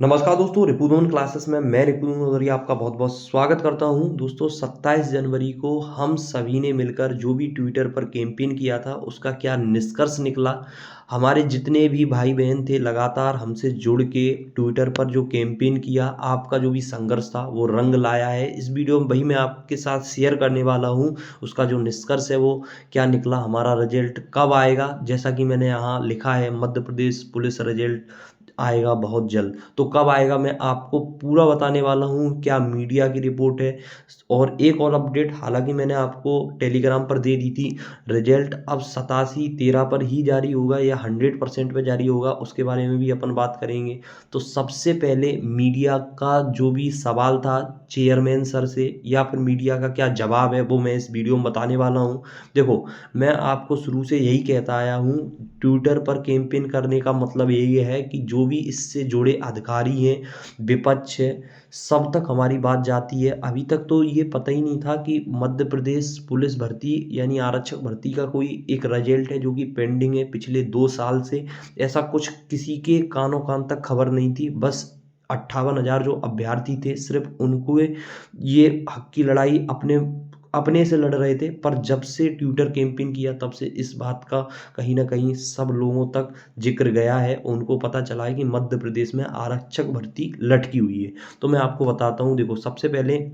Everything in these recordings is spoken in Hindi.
नमस्कार दोस्तों, रिपुदमन क्लासेस में मैं रिपुदमन नोदरिया आपका बहुत-बहुत स्वागत करता हूं। दोस्तों 27 जनवरी को हम सभी ने मिलकर जो भी ट्विटर पर कैंपेन किया था, उसका क्या निष्कर्ष निकला? हमारे जितने भी भाई-बहन थे लगातार हमसे जुड़ के ट्विटर पर जो कैंपेन किया, आपका जो भी संघर्ष था वो रंग लाया है। इस वीडियो में वही मैं आपके साथ शेयर करने वाला हूँ, उसका जो निष्कर्ष है वो क्या निकला, हमारा रिज़ल्ट कब आएगा? जैसा कि मैंने यहाँ लिखा है मध्य प्रदेश पुलिस रिज़ल्ट आएगा बहुत जल्द। तो कब आएगा मैं आपको पूरा बताने वाला हूँ, क्या मीडिया की रिपोर्ट है। और एक और अपडेट, हालाँकि मैंने आपको टेलीग्राम पर दे दी थी, रिज़ल्ट अब 87-13 पर ही जारी होगा या 100% पे जारी होगा, उसके बारे में भी अपन बात करेंगे। तो सबसे पहले मीडिया का जो भी सवाल था चेयरमैन सर से या फिर मीडिया का क्या जवाब है, वो मैं इस वीडियो में बताने वाला हूँ। देखो, मैं आपको शुरू से यही कहता आया हूँ, ट्विटर पर कैंपेन करने का मतलब यही है कि जो भी इससे जुड़े अधिकारी हैं, विपक्ष है, सब तक हमारी बात जाती है। अभी तक तो ये पता ही नहीं था कि मध्य प्रदेश पुलिस भर्ती यानी आरक्षक भर्ती का कोई एक रिजल्ट है जो कि पेंडिंग है पिछले 2 साल से। ऐसा कुछ किसी के कानो-कान तक खबर नहीं थी। बस 58,000 जो अभ्यर्थी थे, सिर्फ़ उनको ये हक की लड़ाई अपने अपने से लड़ रहे थे। पर जब से ट्विटर कैंपेन किया, तब से इस बात का कहीं न कहीं सब लोगों तक ज़िक्र गया है। उनको पता चला है कि मध्य प्रदेश में आरक्षक भर्ती लटकी हुई है। तो मैं आपको बताता हूँ, देखो सबसे पहले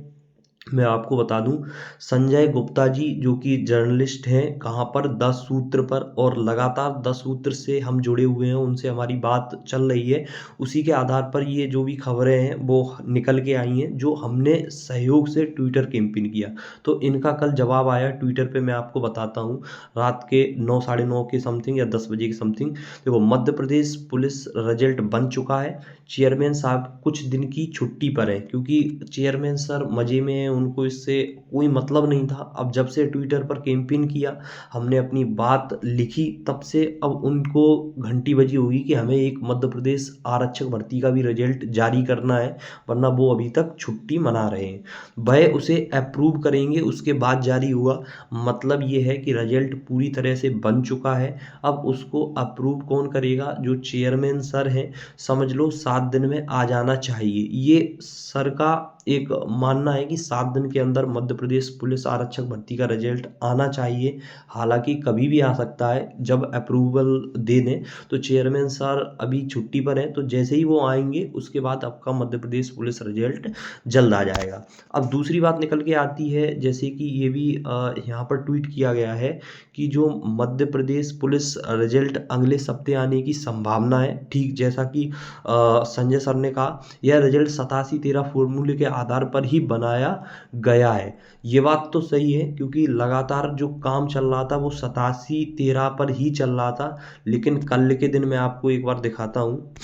मैं आपको बता दूँ, संजय गुप्ता जी जो कि जर्नलिस्ट हैं, कहाँ पर 10 सूत्र पर, और लगातार 10 सूत्र से हम जुड़े हुए हैं, उनसे हमारी बात चल रही है। उसी के आधार पर ये जो भी खबरें हैं वो निकल के आई हैं, जो हमने सहयोग से ट्विटर कैंपेन किया। तो इनका कल जवाब आया ट्विटर पे, मैं आपको बताता हूँ। रात के 9 साढ़े 9 के समथिंग या 10 बजे के समथिंग, देखो मध्य प्रदेश पुलिस रिजल्ट बन चुका है। चेयरमैन साहब कुछ दिन की छुट्टी पर हैं, क्योंकि चेयरमैन सर मज़े में हैं, उनको इससे कोई मतलब नहीं था। अब जब से ट्विटर पर कैंपेन किया, हमने अपनी बात लिखी, तब से अब उनको घंटी बजी होगी कि हमें एक मध्य प्रदेश आरक्षक भर्ती का भी रिजल्ट जारी करना है, वरना वो अभी तक छुट्टी मना रहे हैं। वह उसे अप्रूव करेंगे, उसके बाद जारी हुआ। मतलब ये है कि रिजल्ट पूरी तरह से बन चुका है। अब उसको अप्रूव कौन करेगा? जो चेयरमैन सर हैं, समझ लो 7 दिन में आ जाना चाहिए। ये सर का एक मानना है कि 7 दिन के अंदर मध्य प्रदेश पुलिस आरक्षक भर्ती का रिजल्ट आना चाहिए। हालाँकि कभी भी आ सकता है, जब अप्रूवल दे दें। तो चेयरमैन सर अभी छुट्टी पर हैं, तो जैसे ही वो आएँगे उसके बाद आपका मध्य प्रदेश पुलिस रिजल्ट जल्द आ जाएगा। अब दूसरी बात निकल के आती है, जैसे कि ये भी यहाँ पर ट्वीट किया गया है कि जो मध्य प्रदेश पुलिस रिजल्ट अगले सप्ते आने की संभावना है। ठीक जैसा कि संजय सर ने कहा, यह रिजल्ट 87-13 फॉर्मूले के आधार पर ही बनाया गया है। ये बात तो सही है, क्योंकि लगातार जो काम चल रहा था वो 87-13 पर ही चल रहा था। लेकिन कल के दिन मैं आपको एक बार दिखाता हूँ।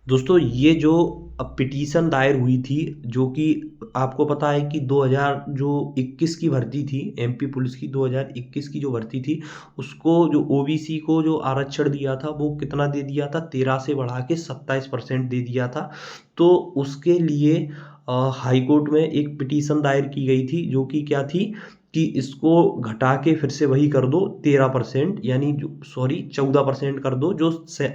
दोस्तों ये जो पिटीशन दायर हुई थी, जो कि आपको पता है कि 2021 की भर्ती थी, एमपी पुलिस की 2021 की जो भर्ती थी, उसको जो ओबीसी को जो आरक्षण दिया था वो कितना दे दिया था, 13 से बढ़ा के 27% दे दिया था। तो उसके लिए हाई कोर्ट में एक पिटीशन दायर की गई थी, जो कि क्या थी कि इसको घटा के फिर से वही कर दो 13%, यानी जो सॉरी 14% कर दो, जो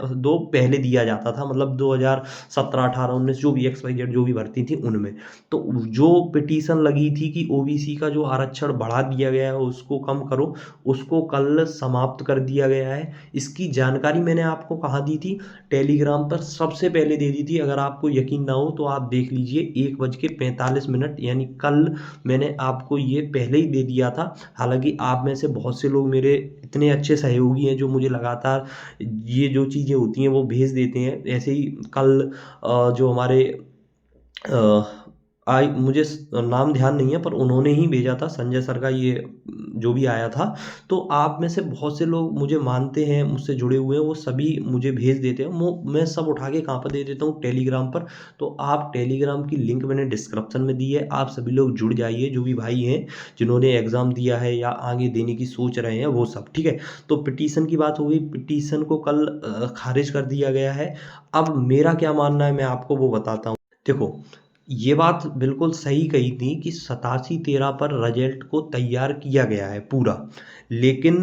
दो पहले दिया जाता था, मतलब 2017 18 19 जो भी XYZ जो भी भर्ती थी उनमें। तो जो पिटीशन लगी थी कि ओबीसी का जो आरक्षण बढ़ा दिया गया है उसको कम करो, उसको कल समाप्त कर दिया गया है। इसकी जानकारी मैंने आपको कहाँ दी थी? टेलीग्राम पर सबसे पहले दे दी थी। अगर आपको यकीन ना हो तो आप देख लीजिए, 1:45 यानी कल मैंने आपको ये पहले ही दे दिया था। हालाँकि आप में से बहुत से लोग मेरे इतने अच्छे सहयोगी हैं, जो मुझे लगातार ये जो चीज़ें होती हैं वो भेज देते हैं। ऐसे ही कल जो हमारे मुझे नाम ध्यान नहीं है, पर उन्होंने ही भेजा था, संजय सर का ये जो भी आया था। तो आप में से बहुत से लोग मुझे मानते हैं, मुझसे जुड़े हुए हैं, वो सभी मुझे भेज देते हैं। मैं सब उठा के कहाँ पर दे देता हूँ? टेलीग्राम पर। तो आप टेलीग्राम की लिंक मैंने डिस्क्रिप्शन में दी है, आप सभी लोग जुड़ जाइए, जो भी भाई हैं जिन्होंने एग्ज़ाम दिया है या आगे देने की सोच रहे हैं वो सब, ठीक है? तो पिटीशन की बात हो गई, पिटीशन को कल खारिज कर दिया गया है। अब मेरा क्या मानना है मैं आपको वो बताता हूँ। देखो, ये बात बिल्कुल सही कही थी कि 87-13 पर रिजल्ट को तैयार किया गया है पूरा। लेकिन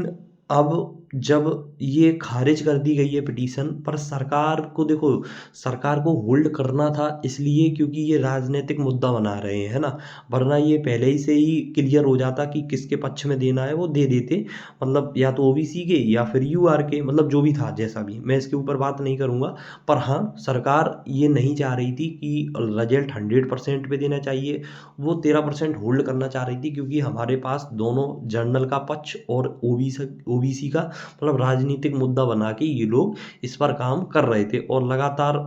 अब जब ये खारिज कर दी गई है पिटीशन, पर सरकार को देखो, सरकार को होल्ड करना था इसलिए क्योंकि ये राजनीतिक मुद्दा बना रहे हैं, है ना? वरना ये पहले ही से ही क्लियर हो जाता कि किसके पक्ष में देना है वो दे देते, मतलब या तो ओबीसी के या फिर यूआर के, मतलब जो भी था जैसा भी, मैं इसके ऊपर बात नहीं करूँगा। पर हाँ, सरकार ये नहीं चाह रही थी कि रिजल्ट 100% पे देना चाहिए, वो 13% होल्ड करना चाह रही थी, क्योंकि हमारे पास दोनों जनरल का पक्ष और ओबीसी का, मतलब राजनीतिक मुद्दा बना के ये लोग इस पर काम कर रहे थे और लगातार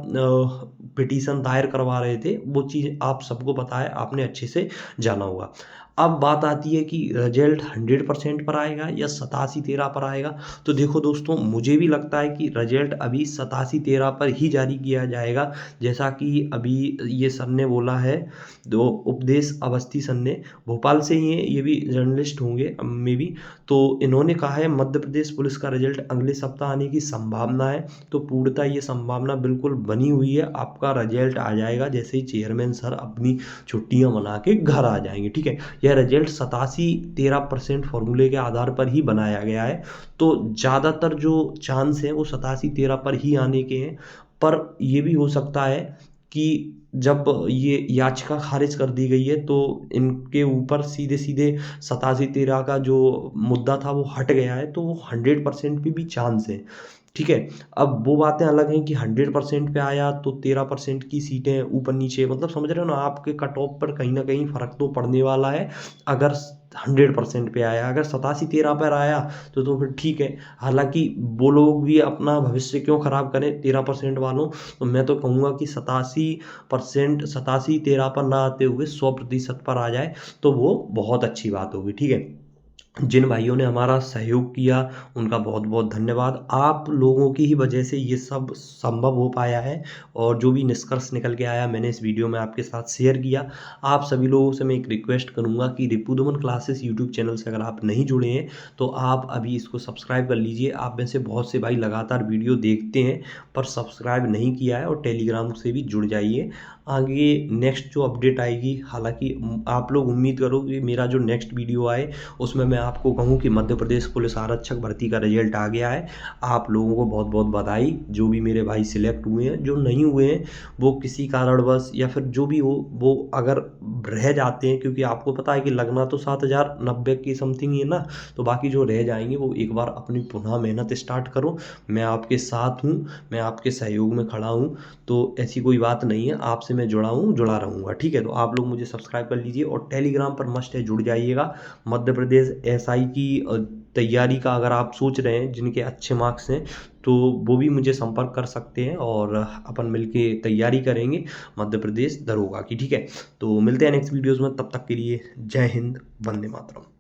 पिटीशन दायर करवा रहे थे। वो चीज़ आप सबको पता है, आपने अच्छे से जाना होगा। अब बात आती है कि रिजल्ट 100% पर आएगा या 87-13 पर आएगा। तो देखो दोस्तों, मुझे भी लगता है कि रिजल्ट अभी 87-13 पर ही जारी किया जाएगा, जैसा कि अभी ये सर ने बोला है, दो उपदेश अवस्थी सर ने, भोपाल से ही हैं, ये भी जर्नलिस्ट होंगे मे बी। तो इन्होंने कहा है मध्य प्रदेश पुलिस का रिजल्ट अगले सप्ताह आने की संभावना है। तो पूर्णतः ये संभावना बिल्कुल बनी हुई है, आपका रिजल्ट आ जाएगा जैसे ही चेयरमैन सर अपनी छुट्टियां मना के घर आ जाएंगे, ठीक है। यह रिजल्ट 87-13% फॉर्मूले के आधार पर ही बनाया गया है, तो ज़्यादातर जो चांस हैं वो 87-13 पर ही आने के हैं। पर ये भी हो सकता है कि जब ये याचिका खारिज कर दी गई है तो इनके ऊपर सीधे सीधे 87-13 का जो मुद्दा था वो हट गया है, तो वो 100% पे भी चांस है, ठीक है। अब वो बातें अलग हैं कि 100% पे आया तो 13% की सीटें ऊपर नीचे, मतलब समझ रहे हो ना, आपके कट ऑफ पर कहीं ना कहीं फ़र्क तो पड़ने वाला है। अगर 100% पे आया, अगर 87-13 पर आया तो फिर ठीक है। हालांकि वो लोग भी अपना भविष्य क्यों ख़राब करें 13% वालों, तो मैं तो कहूँगा कि 87%, 87-13 पर ना आते हुए 100% पर आ जाए तो वो बहुत अच्छी बात होगी, ठीक है। जिन भाइयों ने हमारा सहयोग किया उनका बहुत बहुत धन्यवाद। आप लोगों की ही वजह से ये सब संभव हो पाया है, और जो भी निष्कर्ष निकल के आया मैंने इस वीडियो में आपके साथ शेयर किया। आप सभी लोगों से मैं एक रिक्वेस्ट करूंगा कि रिपुदमन क्लासेस यूट्यूब चैनल से अगर आप नहीं जुड़े हैं तो आप अभी इसको सब्सक्राइब कर लीजिए। आप में से बहुत से भाई लगातार वीडियो देखते हैं पर सब्सक्राइब नहीं किया है, और टेलीग्राम से भी जुड़ जाइए। आगे नेक्स्ट जो अपडेट आएगी, हालांकि आप लोग उम्मीद करो कि मेरा जो नेक्स्ट वीडियो आए उसमें मैं आपको कहूँ कि मध्य प्रदेश पुलिस आरक्षक भर्ती का रिजल्ट आ गया है। आप लोगों को बहुत बहुत बधाई, जो भी मेरे भाई सिलेक्ट हुए हैं, जो नहीं हुए हैं वो किसी कारणवश या फिर जो भी हो, वो अगर रह जाते हैं, क्योंकि आपको पता है कि लगना तो 7090 की समथिंग ही है ना, तो बाकी जो रह जाएंगे वो एक बार अपनी पुनः मेहनत स्टार्ट करो। मैं आपके साथ हूँ, मैं आपके सहयोग में खड़ा हूँ, तो ऐसी कोई बात नहीं है, आपसे मैं जुड़ा हूँ, जुड़ा रहूँगा, ठीक है। तो आप लोग मुझे सब्सक्राइब कर लीजिए और टेलीग्राम पर मस्ट है जुड़ जाइएगा। मध्य प्रदेश एसआई की तैयारी का अगर आप सोच रहे हैं, जिनके अच्छे मार्क्स हैं, तो वो भी मुझे संपर्क कर सकते हैं और अपन मिलके तैयारी करेंगे मध्य प्रदेश दरोगा की, ठीक है। तो मिलते हैं नेक्स्ट वीडियोज़ में, तब तक के लिए जय हिंद, वंदे मातरम।